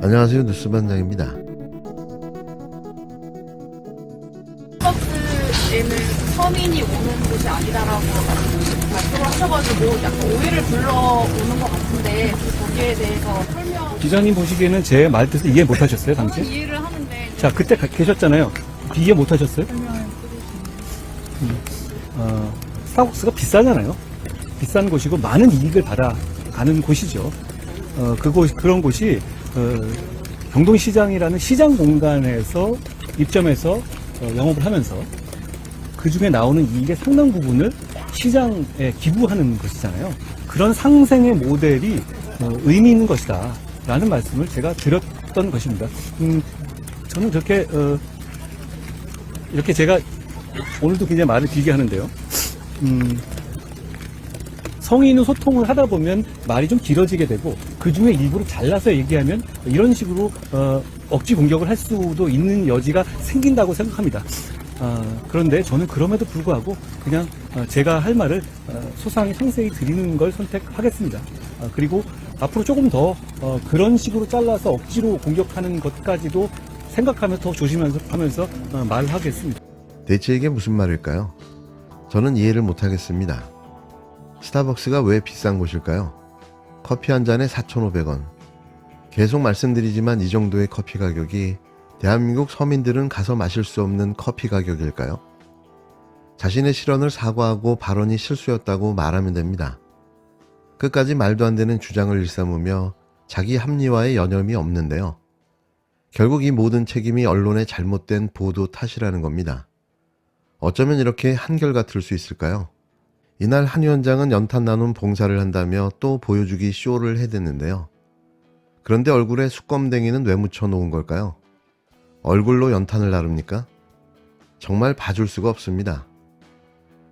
안녕하세요, 뉴스반장입니다. 스타벅스에는 서민이 오는 곳이 아니다라고 말씀을 하셔가지고 약간 오해를 불러오는 것 같은데 거기에 대해서 설명. 기자님 보시기에는 제 말 뜻을 이해 못하셨어요, 저는 당시에? 이해를 하는데 자, 그때 계셨잖아요. 이해 못하셨어요? 설명을 해주시면. 스타벅스가 비싸잖아요. 비싼 곳이고 많은 이익을 받아가는 곳이죠. 그런 곳이 경동시장이라는 시장 공간에서 입점해서 영업을 하면서 그 중에 나오는 이익의 상당 부분을 시장에 기부하는 것이잖아요. 그런 상생의 모델이 의미 있는 것이다 라는 말씀을 제가 드렸던 것입니다. 저는 이렇게 제가 오늘도 굉장히 말을 길게 하는데요. 성의 있는 소통을 하다 보면 말이 좀 길어지게 되고 그 중에 일부를 잘라서 얘기하면 이런 식으로 억지 공격을 할 수도 있는 여지가 생긴다고 생각합니다. 그런데 저는 그럼에도 불구하고 그냥 제가 할 말을 소상히 상세히 드리는 걸 선택하겠습니다. 그리고 앞으로 조금 더 그런 식으로 잘라서 억지로 공격하는 것까지도 생각하면서 더 조심하면서 말을 하겠습니다. 대체 이게 무슨 말일까요? 저는 이해를 못하겠습니다. 스타벅스가 왜 비싼 곳일까요? 커피 한 잔에 4,500원. 계속 말씀드리지만 이 정도의 커피 가격이 대한민국 서민들은 가서 마실 수 없는 커피 가격일까요? 자신의 실언을 사과하고 발언이 실수였다고 말하면 됩니다. 끝까지 말도 안 되는 주장을 일삼으며 자기 합리화에 여념이 없는데요. 결국 이 모든 책임이 언론의 잘못된 보도 탓이라는 겁니다. 어쩌면 이렇게 한결같을 수 있을까요? 이날 한 위원장은 연탄 나눔 봉사를 한다며 또 보여주기 쇼를 해댔는데요. 그런데 얼굴에 수검댕이는 왜 묻혀 놓은 걸까요? 얼굴로 연탄을 나릅니까? 정말 봐줄 수가 없습니다.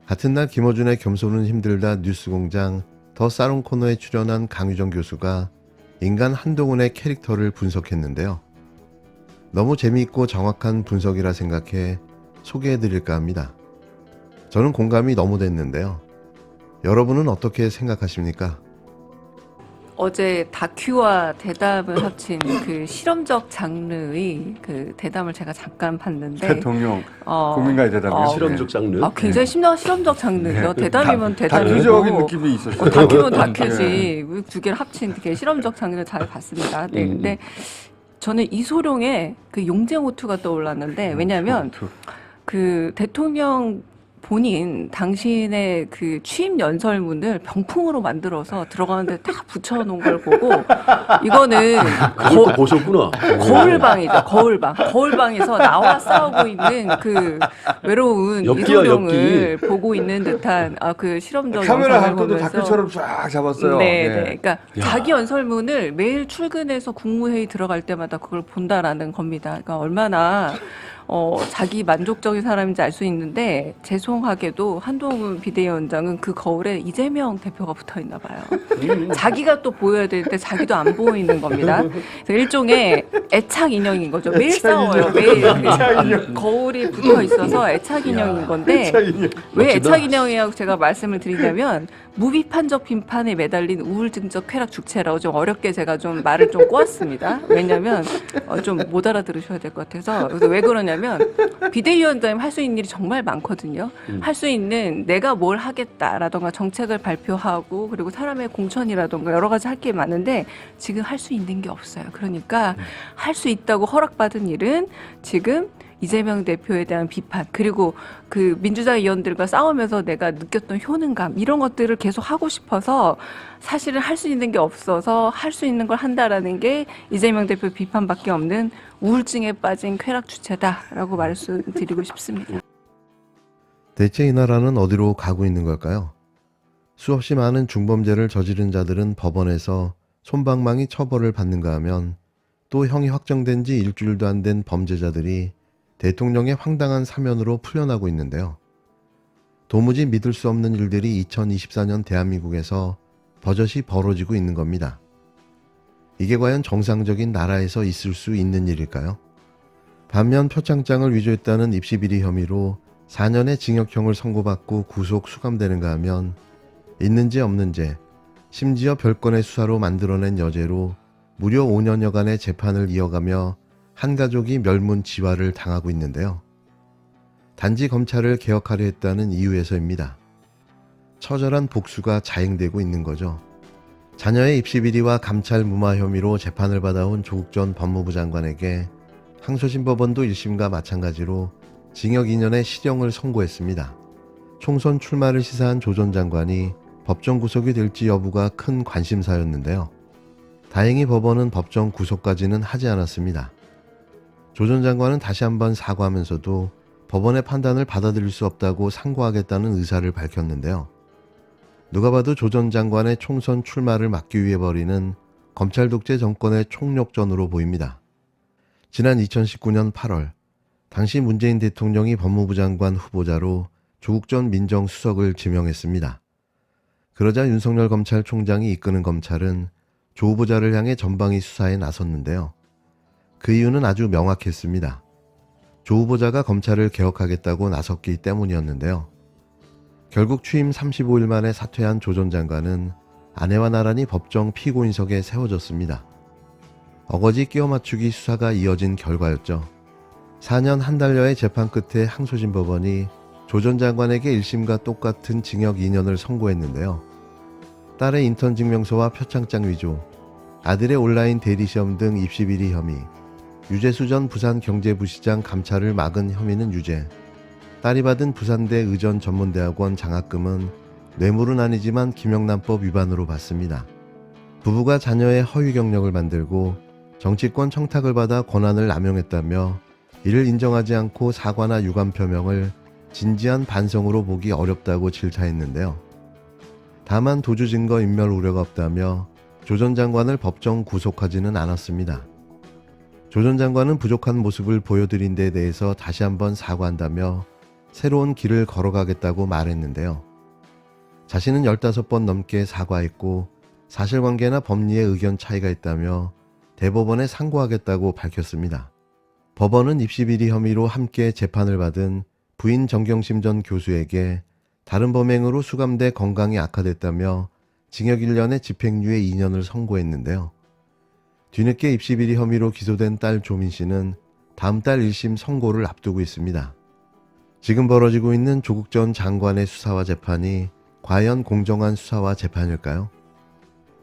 같은 날 김어준의 겸손은 힘들다 뉴스공장 더 사롱 코너에 출연한 강유정 교수가 인간 한동훈의 캐릭터를 분석했는데요. 너무 재미있고 정확한 분석이라 생각해 소개해드릴까 합니다. 저는 공감이 너무 됐는데요. 여러분은 어떻게 생각하십니까? 어제 다큐와 대담을 합친 그 실험적 장르의 그 대담을 제가 잠깐 봤는데 대통령 국민과의 대담이요. 실험적 장르. 굉장히 실험적 장르죠. 대담이면 대담이고 다큐적인 느낌이 있었어요. 다큐면 다큐지. 두 개를 합친 되게 실험적 장르를 잘 봤습니다. 네, 근데 저는 이소룡의 그 용쟁호투가 떠올랐는데 왜냐하면 그 대통령 본인 당신의 그 취임 연설문을 병풍으로 만들어서 들어가는데 다 붙여놓은 걸 보고 이거는 그걸 또 보셨구나. 거울방이죠. 거울방에서 나와 싸우고 있는 그 외로운 엽기야, 이소룡을 엽기. 보고 있는 듯한 그 실험적 카메라 영상을 각도도 보면서 다큐처럼 쫙 잡았어요. 네, 예. 네. 그러니까 자기 연설문을 매일 출근해서 국무회의 들어갈 때마다 그걸 본다라는 겁니다. 그러니까 얼마나 자기 만족적인 사람인지 알 수 있는데 죄송하게도 한동훈 비대위원장은 그 거울에 이재명 대표가 붙어 있나 봐요. 자기가 또 보여야 되는데 자기도 안 보이는 겁니다. 그래서 일종의 애착 인형인 거죠. 매일 싸워요. 매일 거울이 붙어 있어서 애착 인형인 건데 왜 애착 인형이라고 제가 말씀을 드리냐면 무비판적 빈판에 매달린 우울증적 쾌락 주체라고 좀 어렵게 제가 좀 말을 좀 꼬았습니다. 왜냐면 좀 못 알아들으셔야 될 것 같아서. 그래서 왜 그러냐면 비대위원장님 할 수 있는 일이 정말 많거든요. 할 수 있는 내가 뭘 하겠다라던가 정책을 발표하고 그리고 사람의 공천이라던가 여러 가지 할 게 많은데 지금 할 수 있는 게 없어요. 그러니까 할 수 있다고 허락받은 일은 지금 이재명 대표에 대한 비판 그리고 그 민주당 의원들과 싸우면서 내가 느꼈던 효능감 이런 것들을 계속 하고 싶어서 사실은 할 수 있는 게 없어서 할 수 있는 걸 한다라는 게 이재명 대표 비판밖에 없는 우울증에 빠진 쾌락 주체다라고 말씀드리고 싶습니다. 대체 이 나라는 어디로 가고 있는 걸까요? 수없이 많은 중범죄를 저지른 자들은 법원에서 솜방망이 처벌을 받는가 하면 또 형이 확정된 지 일주일도 안 된 범죄자들이 대통령의 황당한 사면으로 풀려나고 있는데요. 도무지 믿을 수 없는 일들이 2024년 대한민국에서 버젓이 벌어지고 있는 겁니다. 이게 과연 정상적인 나라에서 있을 수 있는 일일까요? 반면 표창장을 위조했다는 입시비리 혐의로 4년의 징역형을 선고받고 구속 수감되는가 하면 있는지 없는지 심지어 별건의 수사로 만들어낸 여죄로 무려 5년여간의 재판을 이어가며 한 가족이 멸문지화를 당하고 있는데요. 단지 검찰을 개혁하려 했다는 이유에서입니다. 처절한 복수가 자행되고 있는 거죠. 자녀의 입시 비리와 감찰 무마 혐의로 재판을 받아온 조국 전 법무부 장관에게 항소심 법원도 1심과 마찬가지로 징역 2년의 실형을 선고했습니다. 총선 출마를 시사한 조 전 장관이 법정 구속이 될지 여부가 큰 관심사였는데요. 다행히 법원은 법정 구속까지는 하지 않았습니다. 조 전 장관은 다시 한번 사과하면서도 법원의 판단을 받아들일 수 없다고 상고하겠다는 의사를 밝혔는데요. 누가 봐도 조 전 장관의 총선 출마를 막기 위해 벌이는 검찰 독재 정권의 총력전으로 보입니다. 지난 2019년 8월 당시 문재인 대통령이 법무부 장관 후보자로 조국 전 민정수석을 지명했습니다. 그러자 윤석열 검찰총장이 이끄는 검찰은 조 후보자를 향해 전방위 수사에 나섰는데요. 그 이유는 아주 명확했습니다. 조 후보자가 검찰을 개혁하겠다고 나섰기 때문이었는데요. 결국 취임 35일 만에 사퇴한 조 전 장관은 아내와 나란히 법정 피고인석에 세워졌습니다. 어거지 끼워 맞추기 수사가 이어진 결과였죠. 4년 한 달여의 재판 끝에 항소심 법원이 조 전 장관에게 1심과 똑같은 징역 2년을 선고했는데요. 딸의 인턴 증명서와 표창장 위조, 아들의 온라인 대리시험 등 입시 비리 혐의, 유재수 전 부산경제부시장 감찰을 막은 혐의는 유죄, 딸이 받은 부산대 의전전문대학원 장학금은 뇌물은 아니지만 김영란법 위반으로 받습니다. 부부가 자녀의 허위 경력을 만들고 정치권 청탁을 받아 권한을 남용했다며 이를 인정하지 않고 사과나 유감 표명을 진지한 반성으로 보기 어렵다고 질타했는데요. 다만 도주 증거 인멸 우려가 없다며 조 전 장관을 법정 구속하지는 않았습니다. 조 전 장관은 부족한 모습을 보여드린 데 대해서 다시 한번 사과한다며 새로운 길을 걸어가겠다고 말했는데요. 자신은 15번 넘게 사과했고 사실관계나 법리에 의견 차이가 있다며 대법원에 상고하겠다고 밝혔습니다. 법원은 입시비리 혐의로 함께 재판을 받은 부인 정경심 전 교수에게 다른 범행으로 수감돼 건강이 악화됐다며 징역 1년에 집행유예 2년을 선고했는데요. 뒤늦게 입시비리 혐의로 기소된 딸 조민 씨는 다음 달 1심 선고를 앞두고 있습니다. 지금 벌어지고 있는 조국 전 장관의 수사와 재판이 과연 공정한 수사와 재판일까요?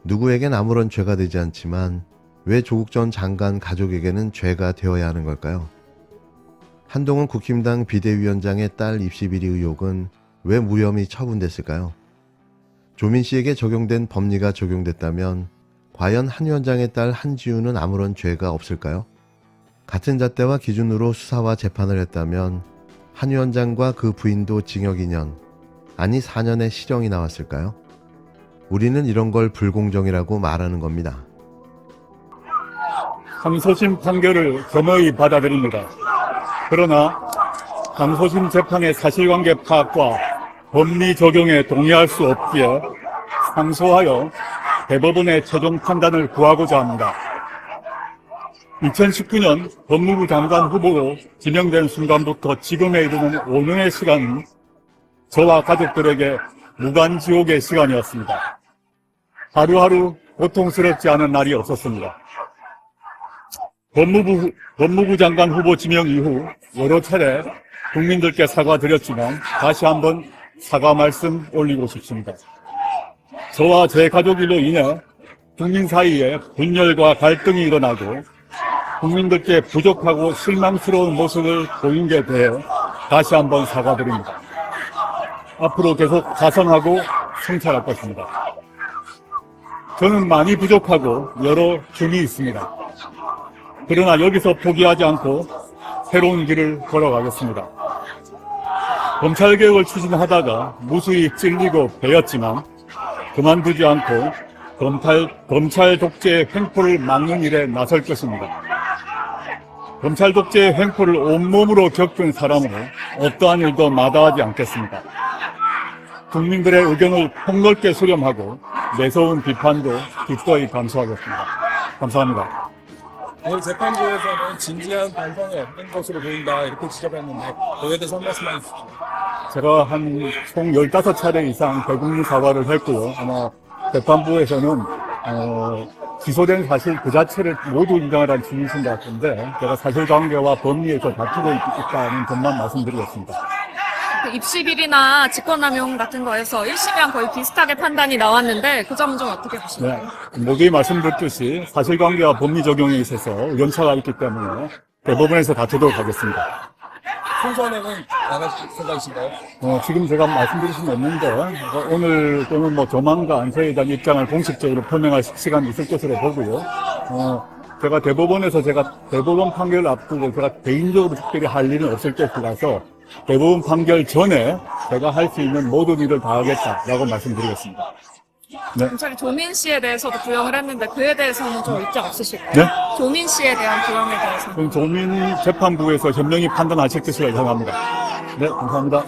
누구에겐 아무런 죄가 되지 않지만 왜 조국 전 장관 가족에게는 죄가 되어야 하는 걸까요? 한동훈 국힘당 비대위원장의 딸 입시비리 의혹은 왜 무혐의 처분됐을까요? 조민 씨에게 적용된 법리가 적용됐다면 과연 한 위원장의 딸 한지우는 아무런 죄가 없을까요? 같은 잣대와 기준으로 수사와 재판을 했다면 한 위원장과 그 부인도 징역 2년, 아니 4년의 실형이 나왔을까요? 우리는 이런 걸 불공정이라고 말하는 겁니다. 항소심 판결을 겸허히 받아들입니다. 그러나 항소심 재판의 사실관계 파악과 법리 적용에 동의할 수 없기에 상소하여 대법원의 최종 판단을 구하고자 합니다. 2019년 법무부 장관 후보로 지명된 순간부터 지금에 이르는 5년의 시간은 저와 가족들에게 무간지옥의 시간이었습니다. 하루하루 고통스럽지 않은 날이 없었습니다. 법무부 장관 후보 지명 이후 여러 차례 국민들께 사과드렸지만 다시 한번 사과 말씀 올리고 싶습니다. 저와 제 가족일로 인해 국민 사이에 분열과 갈등이 일어나고 국민들께 부족하고 실망스러운 모습을 보인 데 대해 다시 한번 사과드립니다. 앞으로 계속 자성하고 성찰할 것입니다. 저는 많이 부족하고 여러 흉이 있습니다. 그러나 여기서 포기하지 않고 새로운 길을 걸어가겠습니다. 검찰개혁을 추진하다가 무수히 찔리고 베였지만 그만두지 않고 검찰 독재의 횡포를 막는 일에 나설 것입니다. 검찰 독재의 횡포를 온몸으로 겪은 사람으로 어떠한 일도 마다하지 않겠습니다. 국민들의 의견을 폭넓게 수렴하고 매서운 비판도 기꺼이 감수하겠습니다. 감사합니다. 오늘 재판부에서는 진지한 반성이 없는 것으로 보인다 이렇게 지적했는데 그에 대해서 한 말씀 해주시죠. 제가 총 15차례 이상 대국민 사과를 했고요. 아마 재판부에서는 기소된 사실 그 자체를 모두 인정하라는 주의신 것 같은데 제가 사실관계와 법리에서 다투고 있다는 점만 말씀드리겠습니다. 그 입시 비리나 직권남용 같은 거에서 1심이랑 거의 비슷하게 판단이 나왔는데 그 점은 좀 어떻게 보시나요? 네, 모두에 말씀드렸듯이 사실관계와 법리 적용에 있어서 연차가 있기 때문에 대법원에서 다투도록 하겠습니다. 총선에는 나가실 생각이신가요? 지금 제가 말씀드릴 수는 없는데 오늘 또는 뭐 조만간 저에 대한 입장을 공식적으로 표명할 시간이 있을 것으로 보고요. 제가 대법원 판결을 앞두고 제가 개인적으로 특별히 할 일은 없을 것이라서 대법원 판결 전에 제가 할 수 있는 모든 일을 다하겠다라고 말씀드리겠습니다. 네. 검찰이 조민 씨에 대해서도 구형을 했는데 그에 대해서는 좀 입장 없으실까요? 네? 조민 씨에 대한 구형에 대해서는. 조민 재판부에서 현명히 판단하실 것이라 예상합니다. 네, 감사합니다.